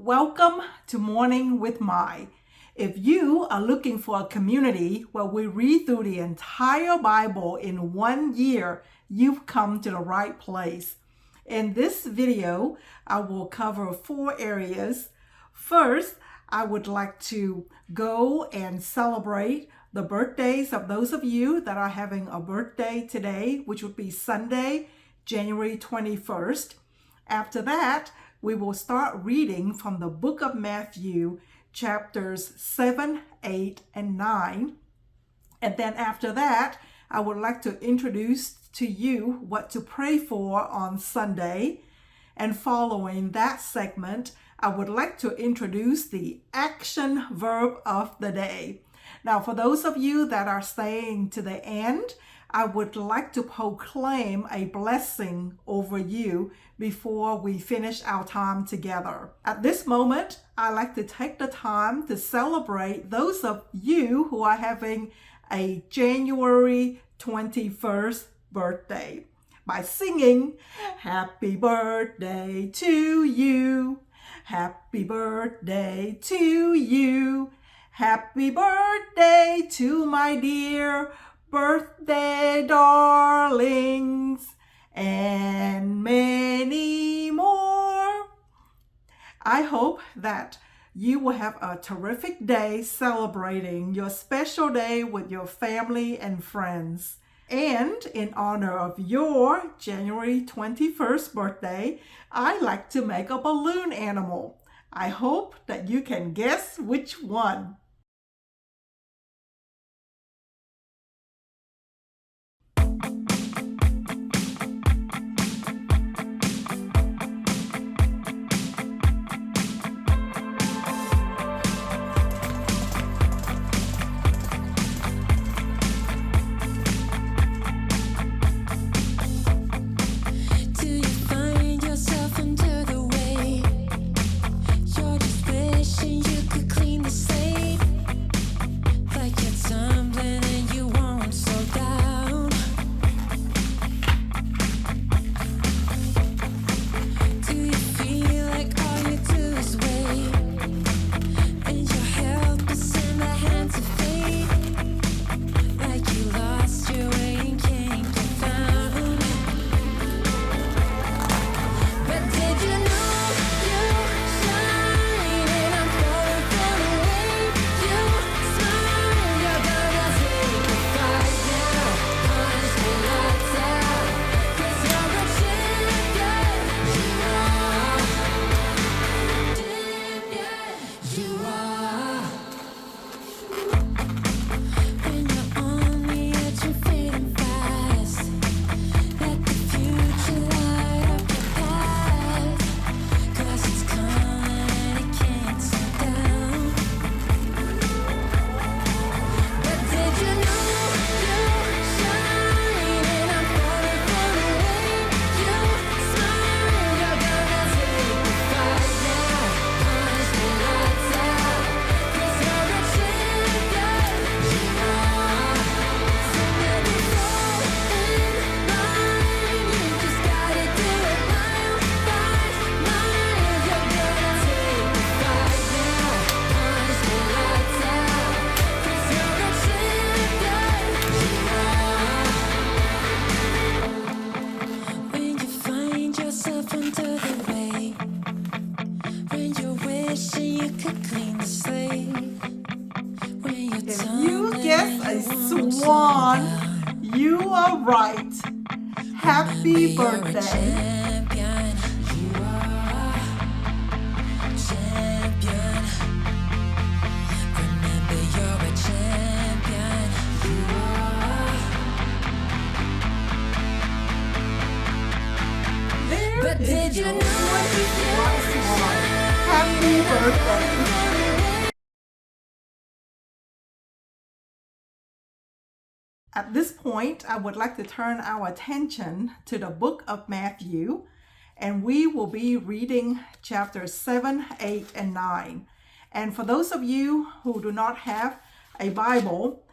Welcome to Morning with Mai. If you are looking for a community where we read through the entire Bible in 1 year, you've come to the right place. In this video, I will cover 4 areas. First, I would like to go and celebrate the birthdays of those of you that are having a birthday today, which would be Sunday, January 21st. After that, we will start reading from the book of Matthew, chapters 7, 8, and 9. And then after that, I would like to introduce to you what to pray for on Sunday. And following that segment, I would like to introduce the action verb of the day. Now, for those of you that are staying to the end, I would like to proclaim a blessing over you before we finish our time together. At this moment, I like to take the time to celebrate those of you who are having a January 21st birthday by singing, "Happy birthday to you, happy birthday to you, happy birthday to my dear birthday darlings," and many more. I hope that you will have a terrific day celebrating your special day with your family and friends. And in honor of your January 21st birthday, I like to make a balloon animal. I hope that you can guess which one. If you guess a swan, you are right. Happy birthday. But did you know Happy birthday. At this point, I would like to turn our attention to the book of Matthew, and we will be reading chapters 7, 8, and 9. And for those of you who do not have a Bible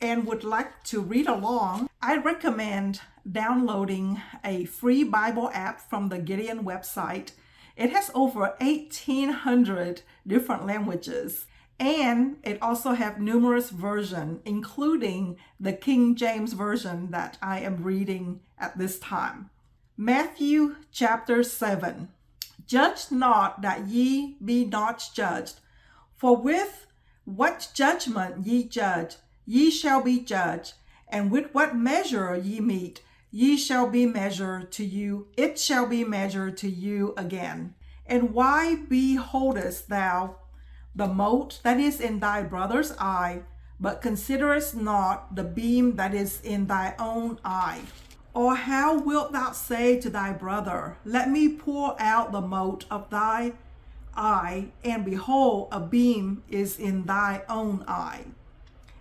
and would like to read along, I recommend downloading a free Bible app from the Gideon website. It has over 1,800 different languages, and it also has numerous versions, including the King James Version that I am reading at this time. Matthew chapter 7. Judge not that ye be not judged, for with what judgment ye judge, ye shall be judged, and with what measure ye mete, ye shall be measured to you, it shall be measured to you again. And why beholdest thou the mote that is in thy brother's eye, but considerest not the beam that is in thy own eye? Or how wilt thou say to thy brother, let me pour out the mote of thy eye, and behold, a beam is in thy own eye?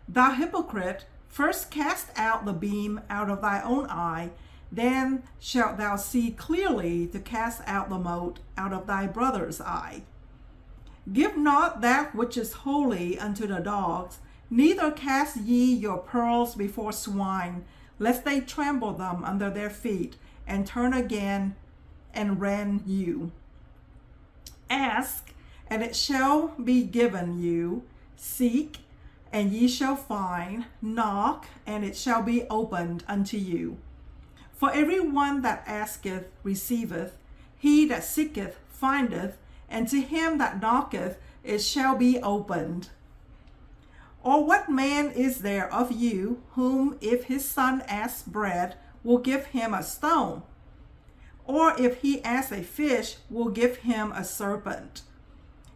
Thou hypocrite, first cast out the beam out of thy own eye, then shalt thou see clearly to cast out the mote out of thy brother's eye. Give not that which is holy unto the dogs, neither cast ye your pearls before swine, lest they trample them under their feet, and turn again and rend you. Ask, and it shall be given you. Seek, and ye shall find. Knock, and it shall be opened unto you. For every one that asketh receiveth, he that seeketh findeth, and to him that knocketh it shall be opened. Or what man is there of you, whom if his son asks bread, will give him a stone? Or if he asks a fish, will give him a serpent?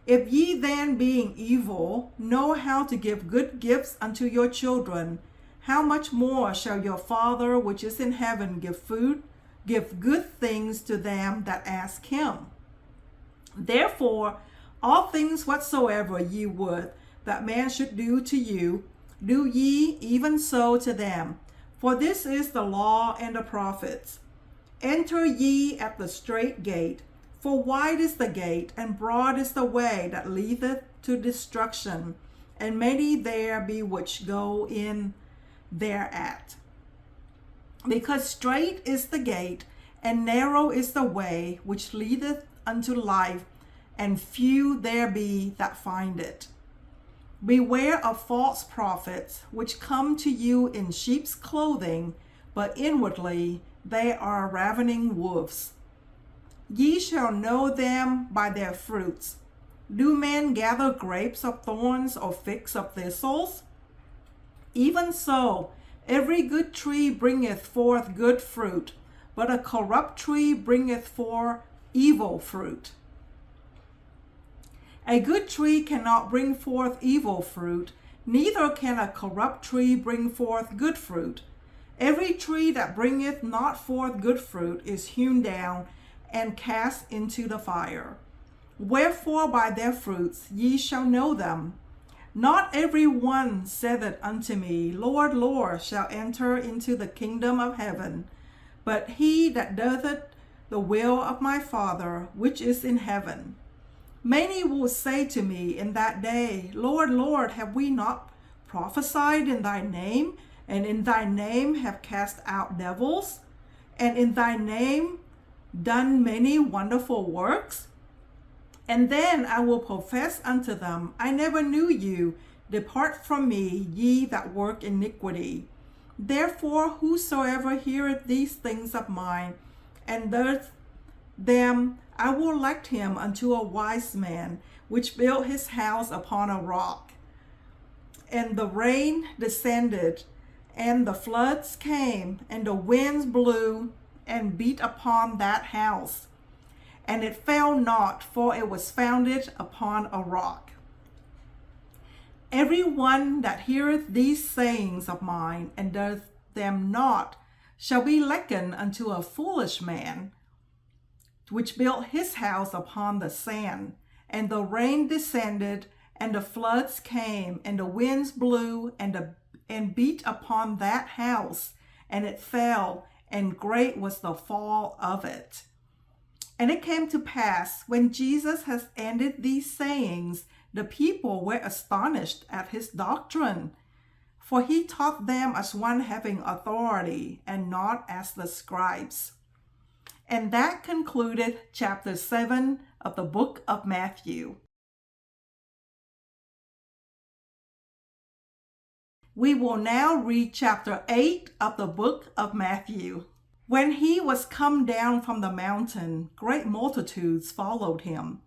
If ye then, being evil, know how to give good gifts unto your children, how much more shall your Father which is in heaven give good things to them that ask him? Therefore, all things whatsoever ye would that man should do to you, do ye even so to them. For this is the law and the prophets. Enter ye at the strait gate, for wide is the gate, and broad is the way that leadeth to destruction, and many there be which go in thereat. Because strait is the gate, and narrow is the way which leadeth unto life, and few there be that find it. Beware of false prophets, which come to you in sheep's clothing, but inwardly they are ravening wolves. Ye shall know them by their fruits. Do men gather grapes of thorns or figs of thistles? Even so, every good tree bringeth forth good fruit, but a corrupt tree bringeth forth evil fruit. A good tree cannot bring forth evil fruit, neither can a corrupt tree bring forth good fruit. Every tree that bringeth not forth good fruit is hewn down and cast into the fire. Wherefore by their fruits ye shall know them. Not every one saith unto me, Lord, Lord, shall enter into the kingdom of heaven, but he that doeth the will of my Father which is in heaven. Many will say to me in that day, Lord, Lord, have we not prophesied in thy name, and in thy name have cast out devils, and in thy name done many wonderful works? And then I will profess unto them, I never knew you. Depart from me, ye that work iniquity. Therefore, whosoever heareth these things of mine, and doeth them, I will liken him unto a wise man, which built his house upon a rock. And the rain descended, and the floods came, and the winds blew and beat upon that house. And it fell not, for it was founded upon a rock. Every one that heareth these sayings of mine, and doeth them not, shall be likened unto a foolish man, which built his house upon the sand. And the rain descended, and the floods came, and the winds blew, and beat upon that house, and it fell, and great was the fall of it. And it came to pass, when Jesus has ended these sayings, the people were astonished at his doctrine. For he taught them as one having authority, and not as the scribes. And that concluded chapter 7 of the book of Matthew. We will now read chapter 8 of the book of Matthew. When he was come down from the mountain, great multitudes followed him.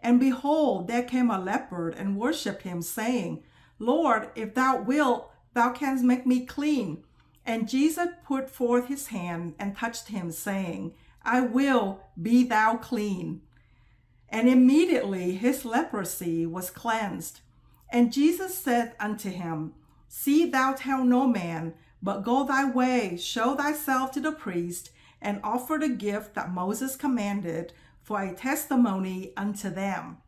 And behold, there came a leopard and worshipped him, saying, Lord, if thou wilt, thou canst make me clean. And Jesus put forth his hand and touched him, saying, I will, be thou clean. And immediately his leprosy was cleansed. And Jesus said unto him, See thou tell no man, but go thy way, show thyself to the priest, and offer the gift that Moses commanded for a testimony unto them.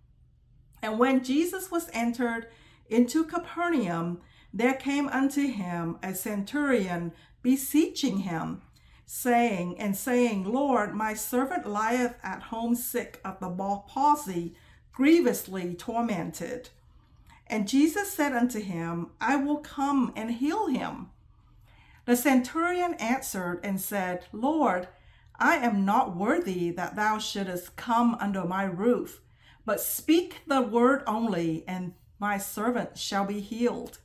And when Jesus was entered into Capernaum, there came unto him a centurion beseeching him, saying, Lord, my servant lieth at home sick of the palsy, grievously tormented. And Jesus said unto him, I will come and heal him. The centurion answered and said, Lord, I am not worthy that thou shouldest come under my roof, but speak the word only, and my servant shall be healed.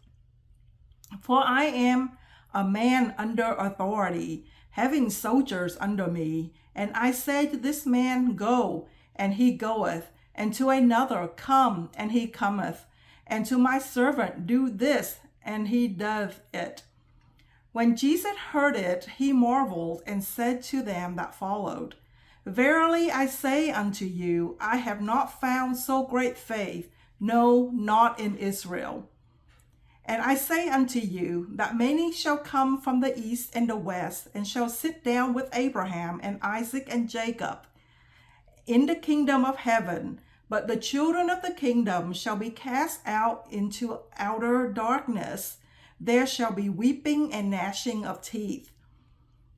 For I am a man under authority, having soldiers under me. And I say to this man, Go, and he goeth, and to another, Come, and he cometh, and to my servant, Do this, and he doth it. When Jesus heard it, he marveled and said to them that followed, Verily I say unto you, I have not found so great faith, no, not in Israel. And I say unto you, that many shall come from the east and the west, and shall sit down with Abraham and Isaac and Jacob in the kingdom of heaven. But the children of the kingdom shall be cast out into outer darkness. There shall be weeping and gnashing of teeth.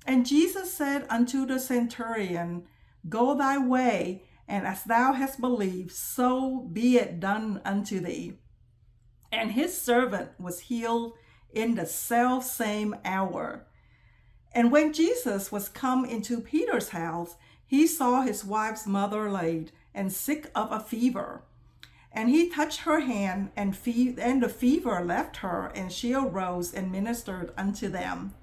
And Jesus said unto the centurion, Go thy way, and as thou hast believed, so be it done unto thee. And his servant was healed in the selfsame hour. And when Jesus was come into Peter's house, he saw his wife's mother laid, and sick of a fever. And he touched her hand, and the fever left her, and she arose and ministered unto them.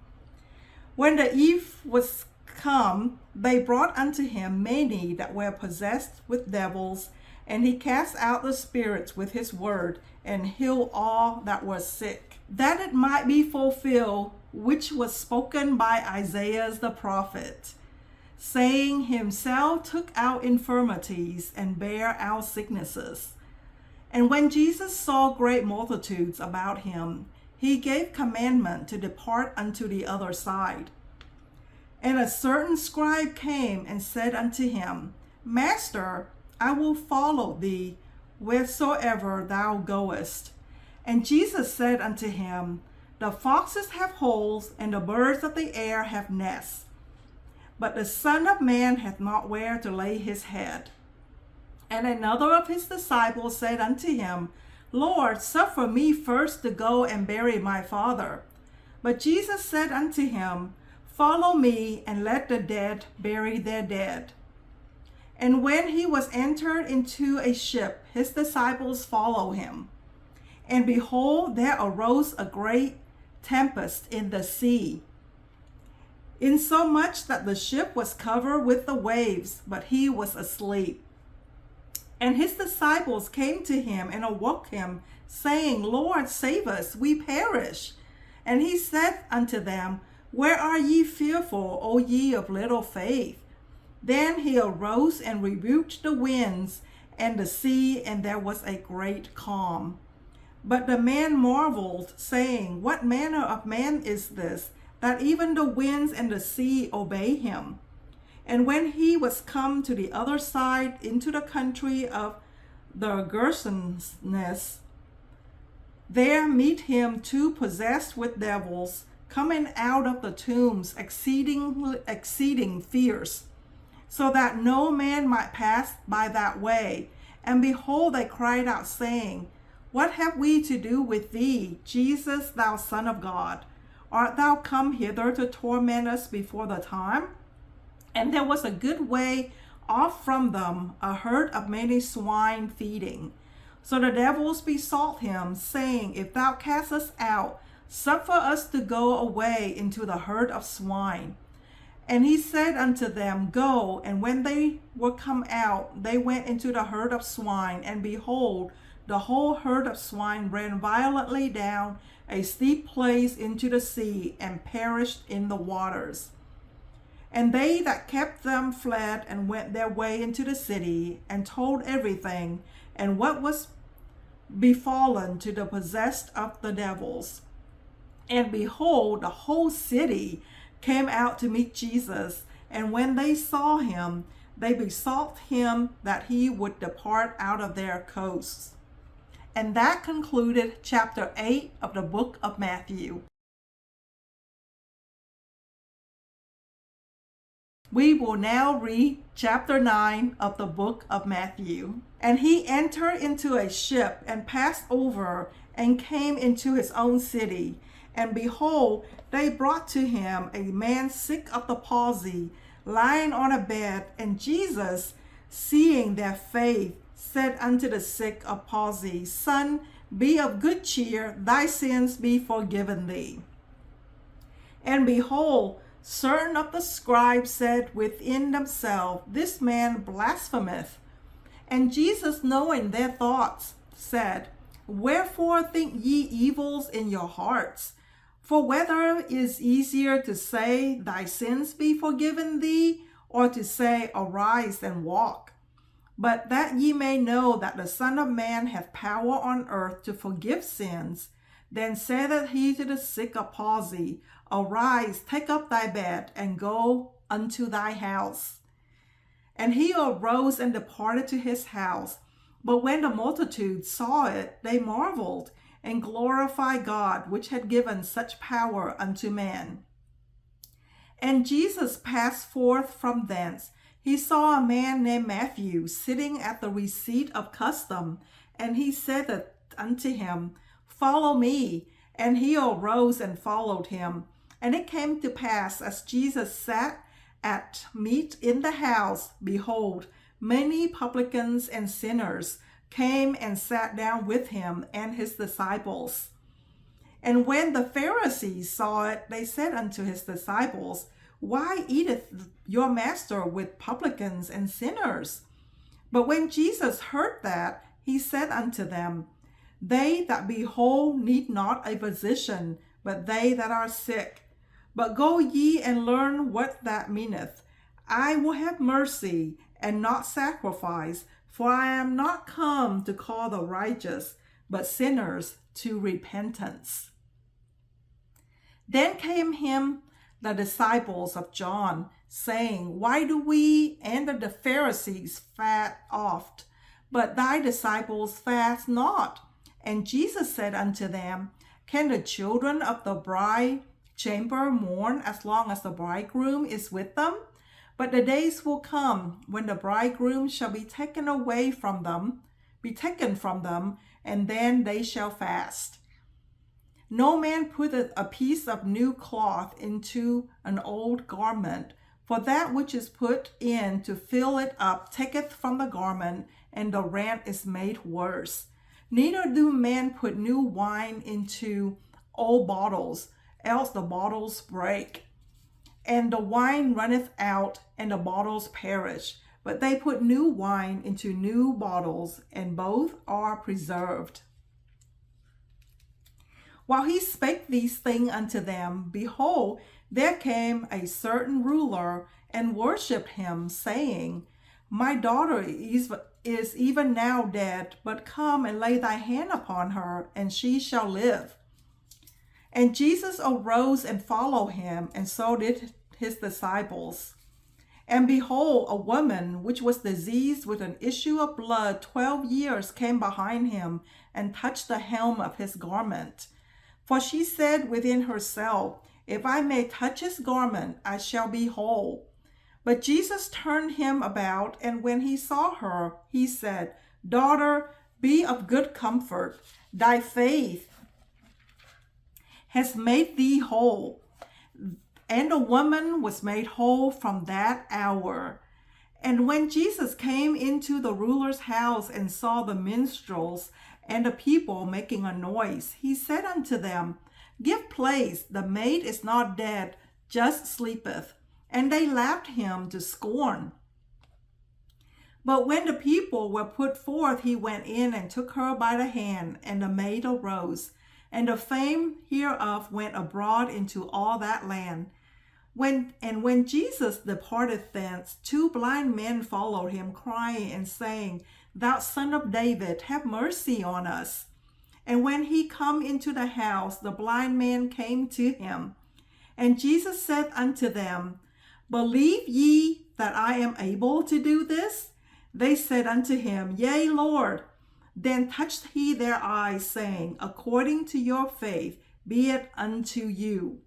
When the eve was come, they brought unto him many that were possessed with devils, and he cast out the spirits with his word, and healed all that were sick, that it might be fulfilled, which was spoken by Isaiah the prophet, saying, Himself took our infirmities and bare our sicknesses. And when Jesus saw great multitudes about him, he gave commandment to depart unto the other side. And a certain scribe came and said unto him, Master, I will follow thee wheresoever thou goest. And Jesus said unto him, The foxes have holes, and the birds of the air have nests, but the Son of Man hath not where to lay his head. And another of his disciples said unto him, Lord, suffer me first to go and bury my father. But Jesus said unto him, Follow me, and let the dead bury their dead. And when he was entered into a ship, his disciples followed him. And behold, there arose a great tempest in the sea, insomuch that the ship was covered with the waves, but he was asleep. And his disciples came to him and awoke him, saying, Lord, save us, we perish. And he said unto them, Where are ye fearful, O ye of little faith? Then he arose and rebuked the winds and the sea, and there was a great calm. But the man marveled, saying, What manner of man is this, that even the winds and the sea obey him? And when he was come to the other side into the country of the Gergesenes, there meet him two possessed with devils, coming out of the tombs, exceeding fierce, so that no man might pass by that way. And behold, they cried out, saying, What have we to do with thee, Jesus, thou Son of God? Art thou come hither to torment us before the time? And there was a good way off from them a herd of many swine feeding. So the devils besought him, saying, If thou cast us out, suffer us to go away into the herd of swine. And he said unto them, Go. And when they were come out, they went into the herd of swine, and behold, the whole herd of swine ran violently down a steep place into the sea, and perished in the waters. And they that kept them fled, and went their way into the city, and told everything, and what was befallen to the possessed of the devils. And behold, the whole city came out to meet Jesus, and when they saw him, they besought him that he would depart out of their coasts. And that concluded chapter 8 of the book of Matthew. We will now read chapter 9 of the book of Matthew. And he entered into a ship and passed over and came into his own city. And behold, they brought to him a man sick of the palsy, lying on a bed. And Jesus, seeing their faith, said unto the sick of palsy, Son, be of good cheer, thy sins be forgiven thee. And behold, certain of the scribes said within themselves, This man blasphemeth. And Jesus, knowing their thoughts, said, Wherefore think ye evils in your hearts? For whether it is easier to say, Thy sins be forgiven thee, or to say, Arise and walk? But that ye may know that the Son of Man hath power on earth to forgive sins, then saith he to the sick of palsy, Arise, take up thy bed, and go unto thy house. And he arose and departed to his house. But when the multitude saw it, they marveled, and glorified God, which had given such power unto man. And Jesus passed forth from thence. He saw a man named Matthew sitting at the receipt of custom, and he said unto him, Follow me. And he arose and followed him. And it came to pass, as Jesus sat at meat in the house, behold, many publicans and sinners came and sat down with him and his disciples. And when the Pharisees saw it, they said unto his disciples, Why eateth your master with publicans and sinners? But when Jesus heard that, he said unto them, They that be whole need not a physician, but they that are sick. But go ye and learn what that meaneth. I will have mercy, and not sacrifice, for I am not come to call the righteous, but sinners to repentance. Then came him the disciples of John, saying, Why do we and the Pharisees fast oft, but thy disciples fast not? And Jesus said unto them, Can the children of the bride chamber mourn as long as the bridegroom is with them? But the days will come when the bridegroom shall be taken from them, and then they shall fast. No man putteth a piece of new cloth into an old garment, for that which is put in to fill it up taketh from the garment, and the rent is made worse. Neither do men put new wine into old bottles, else the bottles break, and the wine runneth out, and the bottles perish. But they put new wine into new bottles, and both are preserved. While he spake these things unto them, behold, there came a certain ruler, and worshipped him, saying, My daughter is even now dead, but come and lay thy hand upon her, and she shall live. And Jesus arose and followed him, and so did his disciples. And behold, a woman which was diseased with an issue of blood 12 years came behind him, and touched the hem of his garment. For she said within herself, If I may touch his garment, I shall be whole. But Jesus turned him about, and when he saw her, he said, Daughter, be of good comfort. Thy faith has made thee whole. And the woman was made whole from that hour. And when Jesus came into the ruler's house and saw the minstrels and the people making a noise, he said unto them, Give place, the maid is not dead, just sleepeth. And they laughed him to scorn. But when the people were put forth, he went in and took her by the hand, and the maid arose. And the fame hereof went abroad into all that land. When Jesus departed thence, two blind men followed him, crying and saying, Thou son of David, have mercy on us. And when he come into the house, the blind man came to him. And Jesus said unto them, Believe ye that I am able to do this? They said unto him, Yea, Lord. Then touched he their eyes, saying, According to your faith be it unto you.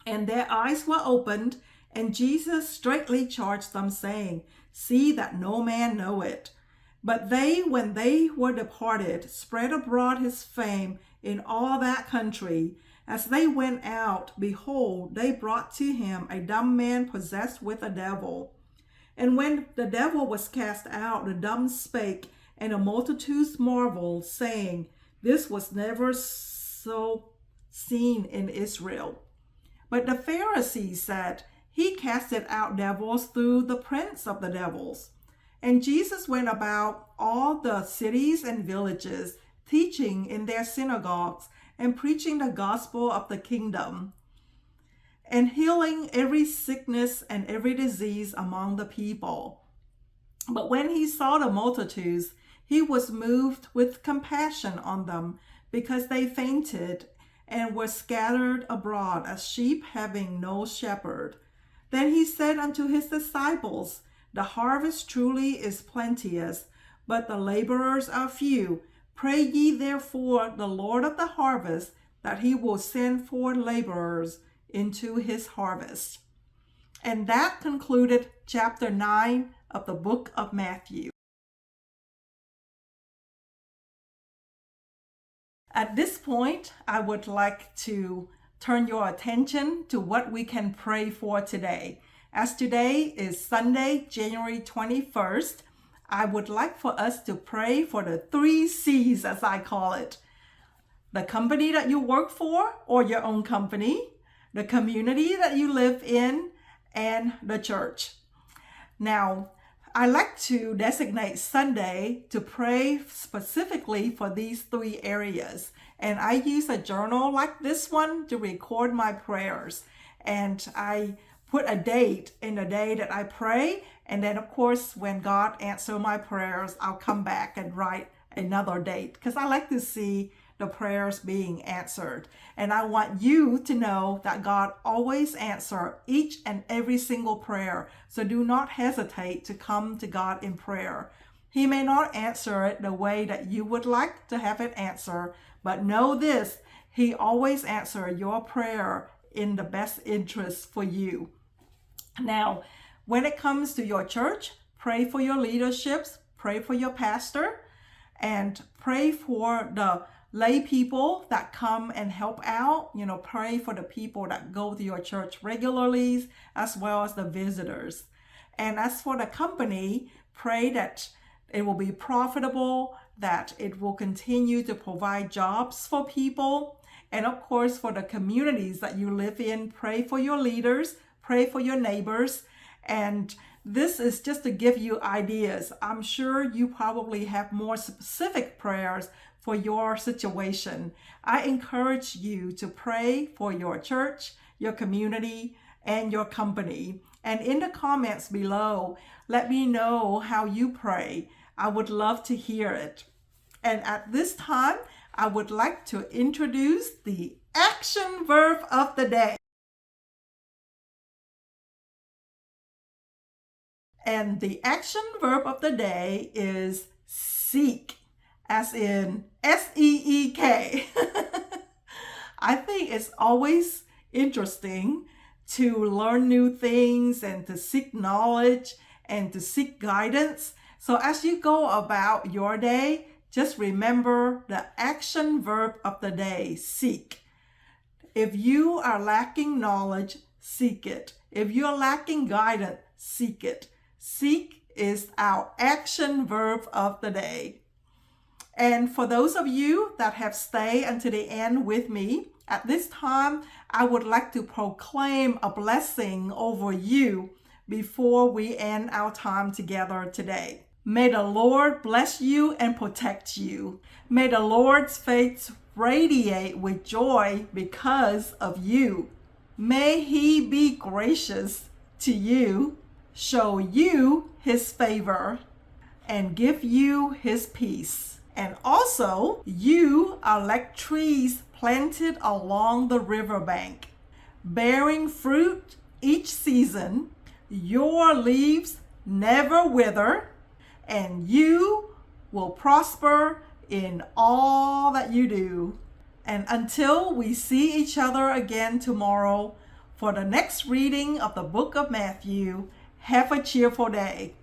And their eyes were opened, and Jesus straitly charged them, saying, See that no man know it. But they, when they were departed, spread abroad his fame in all that country. As they went out, behold, they brought to him a dumb man possessed with a devil. And when the devil was cast out, the dumb spake, and the multitudes marveled, saying, This was never so seen in Israel. But the Pharisees said, He casted out devils through the prince of the devils. And Jesus went about all the cities and villages, teaching in their synagogues, and preaching the gospel of the kingdom, and healing every sickness and every disease among the people. But when he saw the multitudes, he was moved with compassion on them, because they fainted and were scattered abroad as sheep having no shepherd. Then he said unto his disciples, The harvest truly is plenteous, but the laborers are few. Pray ye therefore the Lord of the harvest, that he will send forth laborers into his harvest. And that concluded chapter 9 of the book of Matthew. At this point, I would like to turn your attention to what we can pray for today. As today is Sunday, January 21st, I would like for us to pray for the 3 C's, as I call it. The company that you work for or your own company, the community that you live in, and the church. Now, I like to designate Sunday to pray specifically for these 3 areas. And I use a journal like this one to record my prayers. And I put a date in the day that I pray. And then, of course, when God answers my prayers, I'll come back and write another date, because I like to see the prayers being answered. And I want you to know that God always answers each and every single prayer. So do not hesitate to come to God in prayer. He may not answer it the way that you would like to have it answered, but know this, He always answers your prayer in the best interest for you. Now, when it comes to your church, pray for your leaderships, pray for your pastor, and pray for the lay people that come and help out. Pray for the people that go to your church regularly, as well as the visitors. And as for the company, pray that it will be profitable, that it will continue to provide jobs for people. And of course, for the communities that you live in, pray for your leaders, pray for your neighbors. And this is just to give you ideas. I'm sure you probably have more specific prayers for your situation. I encourage you to pray for your church, your community, and your company. And in the comments below, let me know how you pray. I would love to hear it. And at this time, I would like to introduce the action verb of the day. And the action verb of the day is seek, as in S-E-E-K. I think it's always interesting to learn new things and to seek knowledge and to seek guidance. So as you go about your day, just remember the action verb of the day, seek. If you are lacking knowledge, seek it. If you're lacking guidance, seek it. Seek is our action verb of the day. And for those of you that have stayed until the end with me, at this time, I would like to proclaim a blessing over you before we end our time together today. May the Lord bless you and protect you. May the Lord's face radiate with joy because of you. May He be gracious to you, show you His favor, and give you His peace. And also, you are like trees planted along the riverbank, bearing fruit each season. Your leaves never wither, and you will prosper in all that you do. And until we see each other again tomorrow for the next reading of the book of Matthew, have a cheerful day.